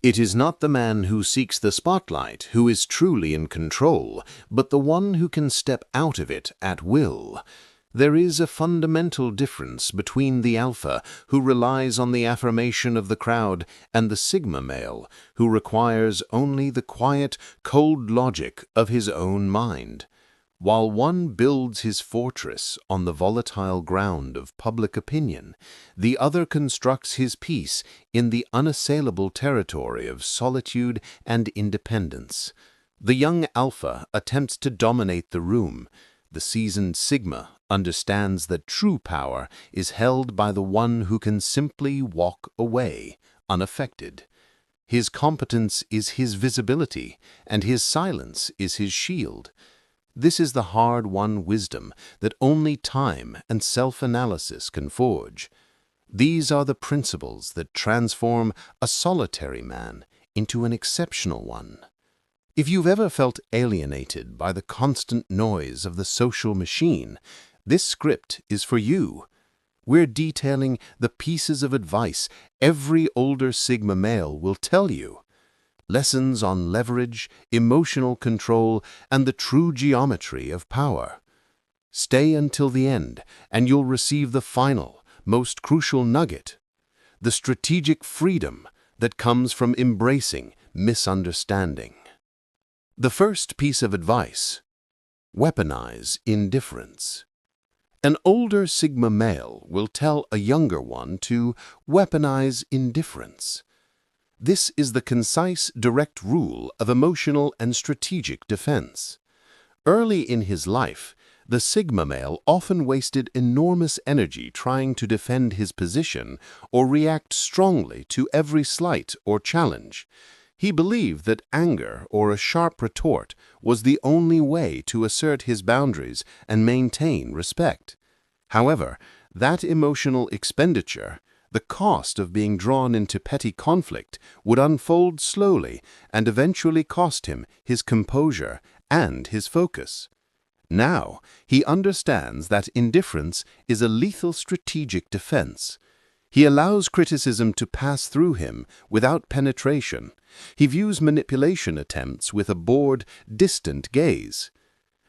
It is not the man who seeks the spotlight who is truly in control, but the one who can step out of it at will. There is a fundamental difference between the alpha, who relies on the affirmation of the crowd, and the sigma male, who requires only the quiet, cold logic of his own mind. While one builds his fortress on the volatile ground of public opinion, the other constructs his peace in the unassailable territory of solitude and independence. The young alpha attempts to dominate the room. The seasoned sigma understands that true power is held by the one who can simply walk away, unaffected. His competence is his visibility, and his silence is his shield. This is the hard-won wisdom that only time and self-analysis can forge. These are the principles that transform a solitary man into an exceptional one. If you've ever felt alienated by the constant noise of the social machine, this script is for you. We're detailing the pieces of advice every older Sigma male will tell you. Lessons on leverage, emotional control, and the true geometry of power. Stay until the end, and you'll receive the final, most crucial nugget: the strategic freedom that comes from embracing misunderstanding. The first piece of advice: weaponize indifference. An older Sigma male will tell a younger one to weaponize indifference. This is the concise, direct rule of emotional and strategic defense. Early in his life, the Sigma male often wasted enormous energy trying to defend his position or react strongly to every slight or challenge. He believed that anger or a sharp retort was the only way to assert his boundaries and maintain respect. However, that emotional expenditure, the cost of being drawn into petty conflict, would unfold slowly and eventually cost him his composure and his focus. Now, he understands that indifference is a lethal strategic defense. He allows criticism to pass through him without penetration. He views manipulation attempts with a bored, distant gaze.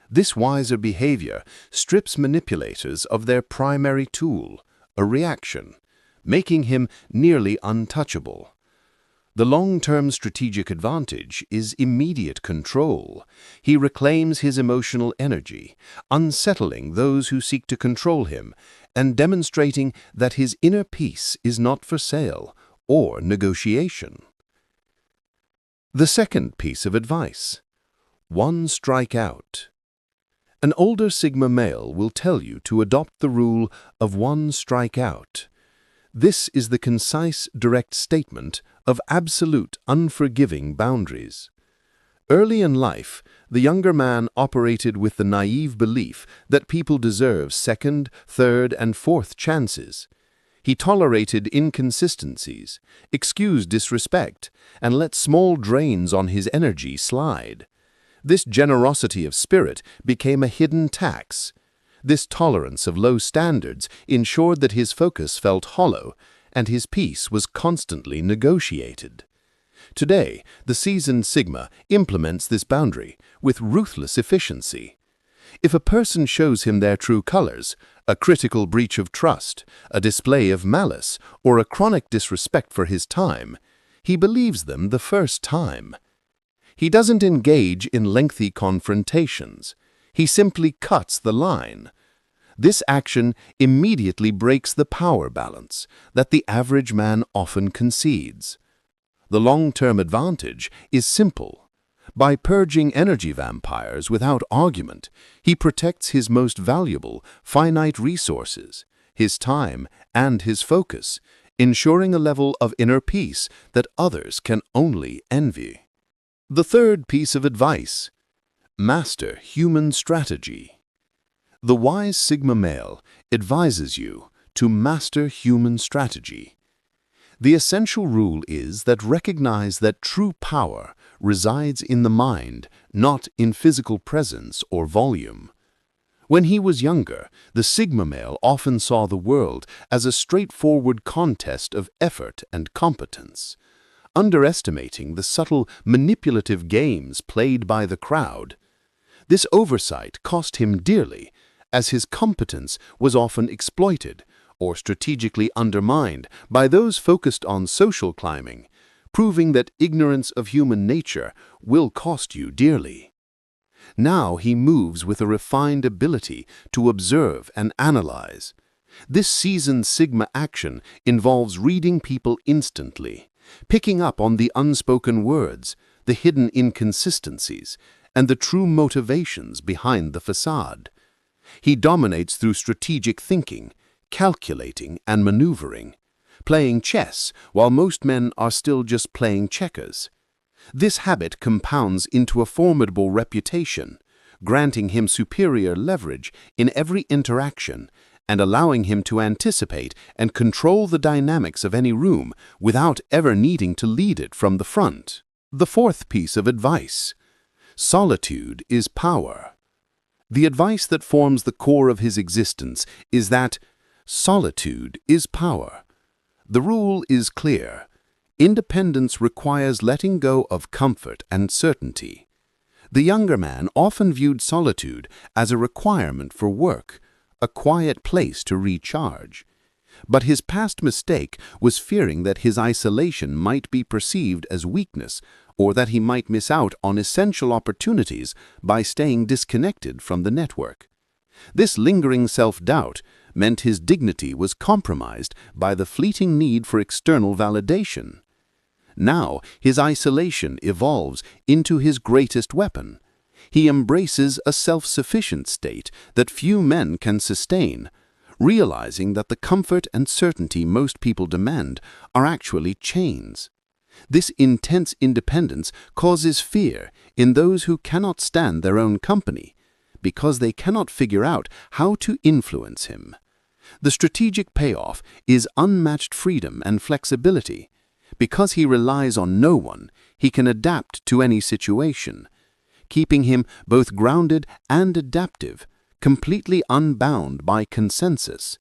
This wiser behavior strips manipulators of their primary tool, a reaction, making him nearly untouchable. The long-term strategic advantage is immediate control. He reclaims his emotional energy, unsettling those who seek to control him, and demonstrating that his inner peace is not for sale or negotiation. The second piece of advice: one strike out. An older Sigma male will tell you to adopt the rule of one strike out. This is the concise, direct statement of absolute, unforgiving boundaries. Early in life, the younger man operated with the naive belief that people deserve second, third, and fourth chances. He tolerated inconsistencies, excused disrespect, and let small drains on his energy slide. This generosity of spirit became a hidden tax. This tolerance of low standards ensured that his focus felt hollow and his peace was constantly negotiated. Today, the seasoned Sigma implements this boundary with ruthless efficiency. If a person shows him their true colors, a critical breach of trust, a display of malice, or a chronic disrespect for his time, he believes them the first time. He doesn't engage in lengthy confrontations. He simply cuts the line. This action immediately breaks the power balance that the average man often concedes. The long-term advantage is simple. By purging energy vampires without argument, he protects his most valuable, finite resources, his time and his focus, ensuring a level of inner peace that others can only envy. The third piece of advice: master human strategy. The wise Sigma male advises you to master human strategy. The essential rule is that recognize that true power resides in the mind, not in physical presence or volume. When he was younger, the Sigma male often saw the world as a straightforward contest of effort and competence. underestimating the subtle manipulative games played by the crowd. This oversight cost him dearly, as his competence was often exploited or strategically undermined by those focused on social climbing, proving that ignorance of human nature will cost you dearly. Now he moves with a refined ability to observe and analyze. This seasoned Sigma action involves reading people instantly, picking up on the unspoken words, the hidden inconsistencies, and the true motivations behind the facade. He dominates through strategic thinking, calculating and maneuvering, playing chess while most men are still just playing checkers. This habit compounds into a formidable reputation, granting him superior leverage in every interaction and allowing him to anticipate and control the dynamics of any room without ever needing to lead it from the front. The fourth piece of advice: solitude is power. The advice that forms the core of his existence is that solitude is power. The rule is clear. Independence requires letting go of comfort and certainty. The younger man often viewed solitude as a requirement for work, a quiet place to recharge. But his past mistake was fearing that his isolation might be perceived as weakness or that he might miss out on essential opportunities by staying disconnected from the network. This lingering self-doubt meant his dignity was compromised by the fleeting need for external validation. Now his isolation evolves into his greatest weapon. He embraces a self-sufficient state that few men can sustain, realizing that the comfort and certainty most people demand are actually chains. This intense independence causes fear in those who cannot stand their own company, because they cannot figure out how to influence him. The strategic payoff is unmatched freedom and flexibility. Because he relies on no one, he can adapt to any situation, keeping him both grounded and adaptive, completely unbound by consensus.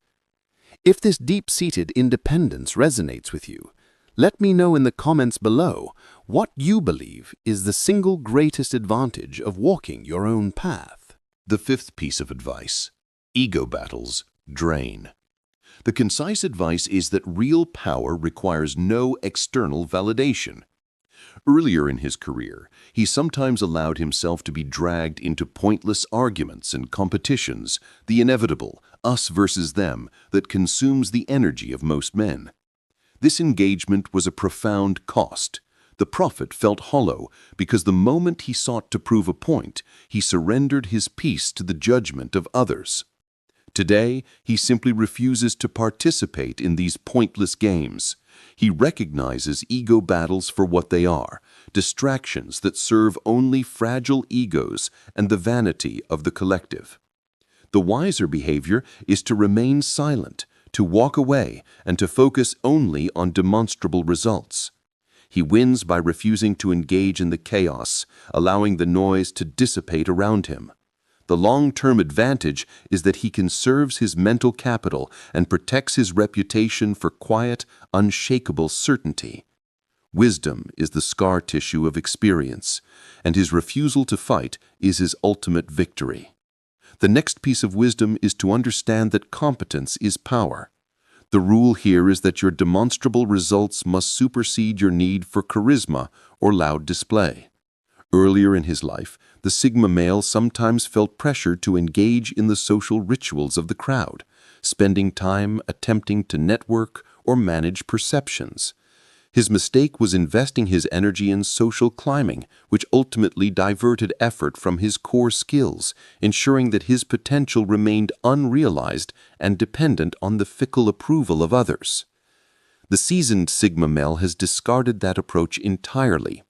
If this deep-seated independence resonates with you, let me know in the comments below what you believe is the single greatest advantage of walking your own path. The fifth piece of advice: ego battles drain. The concise advice is that real power requires no external validation. Earlier in his career, he sometimes allowed himself to be dragged into pointless arguments and competitions, the inevitable us versus them that consumes the energy of most men. This engagement was a profound cost. The prophet felt hollow because the moment he sought to prove a point, he surrendered his peace to the judgment of others. Today, he simply refuses to participate in these pointless games. He recognizes ego battles for what they are, distractions that serve only fragile egos and the vanity of the collective. The wiser behavior is to remain silent, to walk away, and to focus only on demonstrable results. He wins by refusing to engage in the chaos, allowing the noise to dissipate around him. The long-term advantage is that he conserves his mental capital and protects his reputation for quiet, unshakable certainty. Wisdom is the scar tissue of experience, and his refusal to fight is his ultimate victory. The next piece of wisdom is to understand that competence is power. The rule here is that your demonstrable results must supersede your need for charisma or loud display. Earlier in his life, the Sigma male sometimes felt pressure to engage in the social rituals of the crowd, spending time attempting to network or manage perceptions. His mistake was investing his energy in social climbing, which ultimately diverted effort from his core skills, ensuring that his potential remained unrealized and dependent on the fickle approval of others. The seasoned Sigma male has discarded that approach entirely.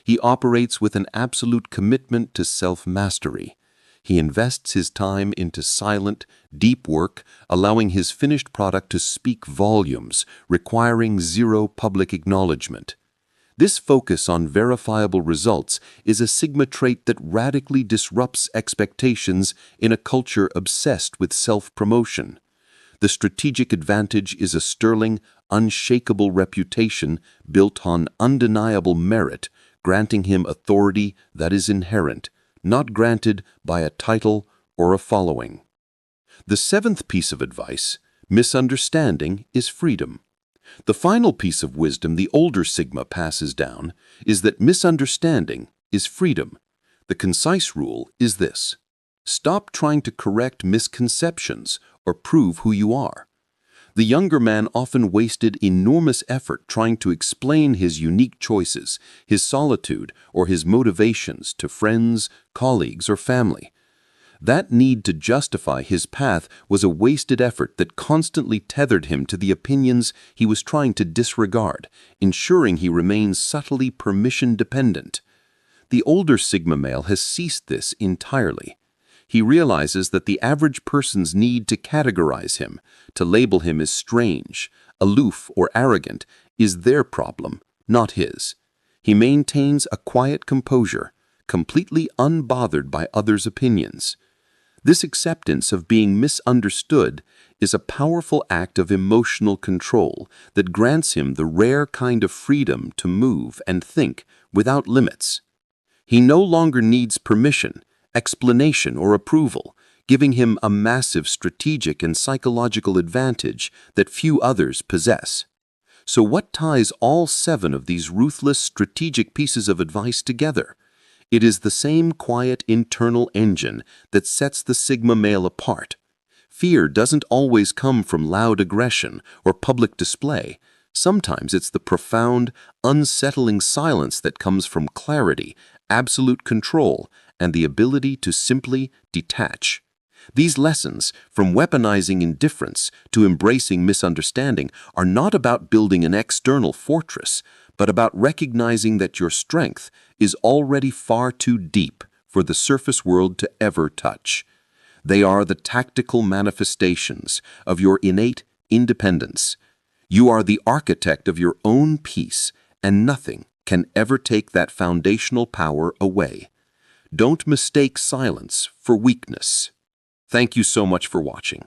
He operates with an absolute commitment to self-mastery. He invests his time into silent, deep work, allowing his finished product to speak volumes, requiring zero public acknowledgement. This focus on verifiable results is a Sigma trait that radically disrupts expectations in a culture obsessed with self-promotion. The strategic advantage is a sterling, unshakable reputation built on undeniable merit, granting him authority that is inherent, not granted by a title or a following. The seventh piece of advice, misunderstanding, is freedom. The final piece of wisdom the older Sigma passes down is that misunderstanding is freedom. The concise rule is this: stop trying to correct misconceptions or prove who you are. The younger man often wasted enormous effort trying to explain his unique choices, his solitude, or his motivations to friends, colleagues, or family. That need to justify his path was a wasted effort that constantly tethered him to the opinions he was trying to disregard, ensuring he remains subtly permission-dependent. The older Sigma male has ceased this entirely. He realizes that the average person's need to categorize him, to label him as strange, aloof, or arrogant, is their problem, not his. He maintains a quiet composure, completely unbothered by others' opinions. This acceptance of being misunderstood is a powerful act of emotional control that grants him the rare kind of freedom to move and think without limits. He no longer needs permission, explanation, or approval, giving him a massive strategic and psychological advantage that few others possess. So what ties all 7 of these ruthless strategic pieces of advice together? It is the same quiet internal engine that sets the Sigma male apart. Fear doesn't always come from loud aggression or public display. Sometimes it's the profound, unsettling silence that comes from clarity, absolute control, and the ability to simply detach. These lessons, from weaponizing indifference to embracing misunderstanding, are not about building an external fortress, but about recognizing that your strength is already far too deep for the surface world to ever touch. They are the tactical manifestations of your innate independence. You are the architect of your own peace, and nothing can ever take that foundational power away. Don't mistake silence for weakness. Thank you so much for watching.